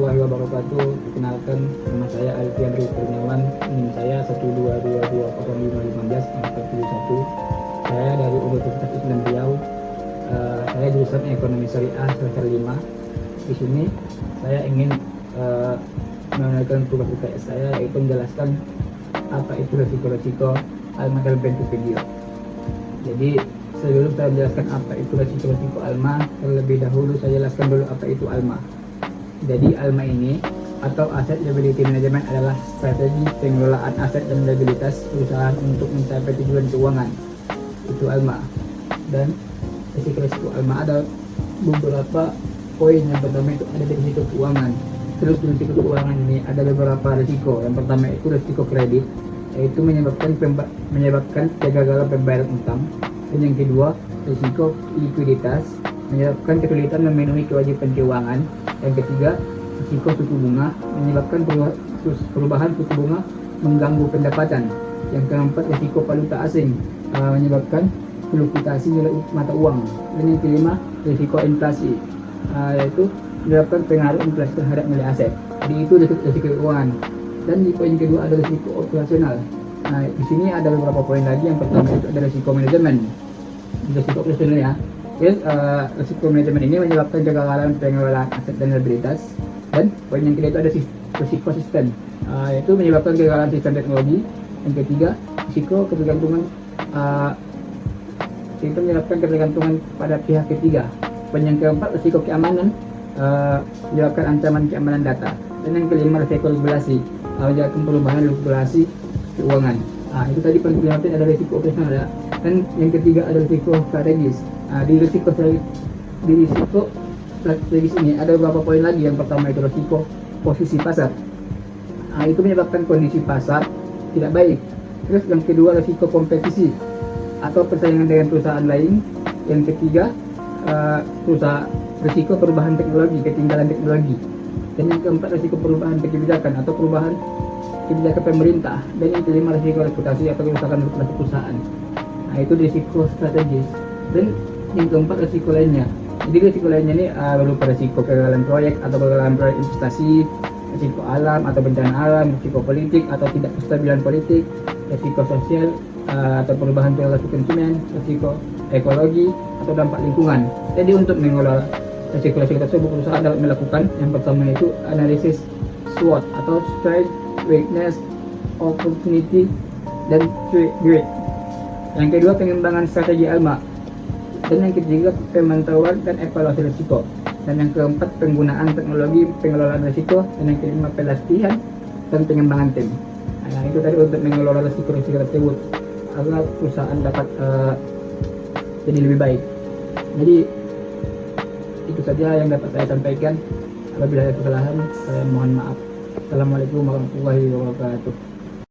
warahmatullahi wabarakatuh. Perkenalkan, nama saya Alfian Rizky Kurniawan. NIM saya 12220051541. Saya dari Universitas Islam Riau. Saya jurusan Ekonomi Syariah semester 5. Di sini saya ingin menunaikan tugas UTS saya, yaitu menjelaskan apa itu resiko-resiko ALMA dalam bentuk video. Jadi sebelum saya jelaskan apa itu resiko-resiko ALMA, terlebih dahulu saya jelaskan dulu apa itu ALMA. Jadi ALMA ini atau Asset Liability Management adalah strategi pengelolaan aset dan liabilitas perusahaan untuk mencapai tujuan keuangan. Itu ALMA. Dan resiko-resiko ALMA ada beberapa poin. Yang pertama itu ada risiko keuangan. Terus risiko keuangan ini ada beberapa risiko. Yang pertama itu risiko kredit, yaitu menyebabkan kegagalan pembayaran utang. Dan yang kedua, risiko likuiditas, menyebabkan kesulitan memenuhi kewajiban keuangan. Yang ketiga, risiko suku bunga, menyebabkan perubahan suku bunga mengganggu pendapatan. Yang keempat, risiko valuta asing, menyebabkan fluktuasi nilai mata uang. Dan yang kelima, risiko inflasi, yaitu menyebabkan pengaruh inflasi terhadap nilai aset. Jadi itu risiko keuangan. Dan di poin kedua ada risiko operasional. Nah, di sini ada beberapa poin lagi. Yang pertama itu ada risiko manajemen. Risiko operasional ya. Yes, risiko manajemen ini menyebabkan kegagalan pengelolaan aset dan liabilitas. Dan poin yang kedua itu ada risiko sistem, yaitu menyebabkan kegagalan sistem teknologi. Yang ketiga, risiko ketergantungan, itu menyebabkan ketergantungan pada pihak ketiga. Poin yang keempat, risiko keamanan, menyebabkan ancaman keamanan data. Dan yang kelima, risiko regulasi, menyebabkan perubahan regulasi keuangan. Itu tadi penjelasan ada risiko operasional ya. Dan yang ketiga ada risiko strategis. Di risiko strategis ini ada beberapa poin lagi. Yang pertama itu risiko posisi pasar. Itu menyebabkan kondisi pasar tidak baik. Terus yang kedua risiko kompetisi atau persaingan dengan perusahaan lain. Yang ketiga risiko perubahan teknologi, ketinggalan teknologi. Dan yang keempat risiko perubahan kebijakan atau perubahan kebijakan pemerintah. Dan yang kelima risiko reputasi atau kerusakan reputasi perusahaan. Itu risiko strategis. Dan yang keempat risiko lainnya. Jadi risiko lainnya ini berupa risiko kegagalan proyek atau kegagalan proyek investasi, risiko alam atau bencana alam, risiko politik atau tidak kestabilan politik, risiko sosial atau perubahan perilaku konsumen, risiko ekologi atau dampak lingkungan. Jadi untuk mengelola risiko-risiko tersebut, perusahaan dapat melakukan yang pertama itu analisis SWOT atau Strength, Weakness, Opportunity, dan Threat. Yang kedua, pengembangan strategi ALMA. Dan yang ketiga, pemantauan dan evaluasi risiko. Dan yang keempat, penggunaan teknologi pengelolaan risiko. Dan yang kelima, pelatihan dan pengembangan tim. Nah, itu tadi untuk mengelola risiko-risiko tersebut agar perusahaan dapat jadi lebih baik. Jadi itu saja yang dapat saya sampaikan. Apabila ada kesalahan, saya mohon maaf. Assalamualaikum warahmatullahi wabarakatuh.